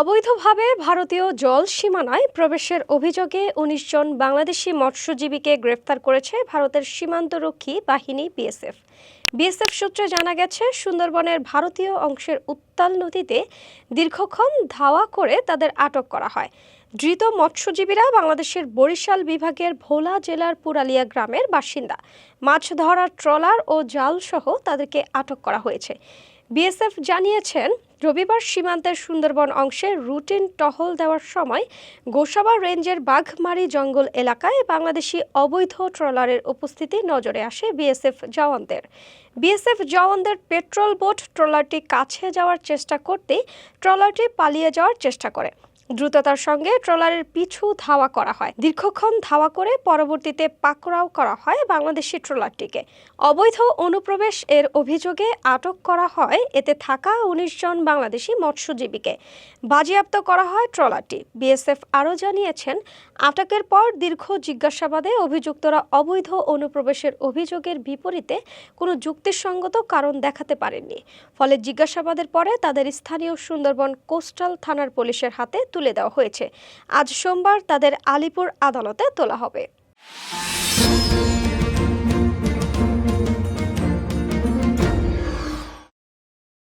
অবৈধভাবে ভারতীয় জল সীমানায় প্রবেশের অভিযোগে ১৯ জন বাংলাদেশি মৎস্যজীবীকে গ্রেফতার করেছে ভারতের সীমান্তরক্ষী বাহিনী বিএসএফ। বিএসএফ সূত্রে জানা গেছে, সুন্দরবনের ভারতীয় অংশের উত্তাল নদীতে দীর্ঘক্ষণ ধাওয়া করে তাদের আটক করা হয়। ধৃত মৎস্যজীবীরা বাংলাদেশের বরিশাল বিভাগের ভোলা জেলার পুরালিয়া গ্রামের বাসিন্দা। মাছ ধরার ট্রলার ও জাল সহ তাদেরকে আটক করা হয়েছে। বিএসএফ জানিয়েছেন, রবিবার সীমান্তের সুন্দরবন অংশে রুটিন টহল দেওয়ার সময় গোসাবা রেঞ্জের বাঘমারি জঙ্গল এলাকায় বাংলাদেশি অবৈধ ট্রলারের উপস্থিতি নজরে আসে বিএসএফ জওয়ানদের পেট্রোল বোট ট্রলারটি কাছে যাওয়ার চেষ্টা করতেই ট্রলারটি পালিয়ে যাওয়ার চেষ্টা করে। দ্রুততার সঙ্গে ট্রলারের পিছু ধাওয়া করা হয়। দীর্ঘক্ষণ ধাওয়া করে পরবর্তীতে পাকড়াও করা হয় বাংলাদেশি ট্রলারটিকে। অবৈধ অনুপ্রবেশ এর অভিযোগে আটক করা হয় এতে থাকা ১৯ জন বাংলাদেশি মৎস্যজীবীকে। বাজেয়াপ্ত করা হয় ট্রলারটি। বিএসএফ আরও জানিয়েছেন, আটকের পর দীর্ঘ জিজ্ঞাসাবাদে অভিযুক্তরা অবৈধ অনুপ্রবেশের অভিযোগের বিপরীতে কোনো যুক্তিসঙ্গত কারণ দেখাতে পারেননি। ফলে জিজ্ঞাসাবাদের পরে তাদের স্থানীয় সুন্দরবন কোস্টাল থানার পুলিশের হাতে তুলে দেওয়া হয়েছে। আজ সোমবার তাদের আলিপুর আদালতে তোলা হবে।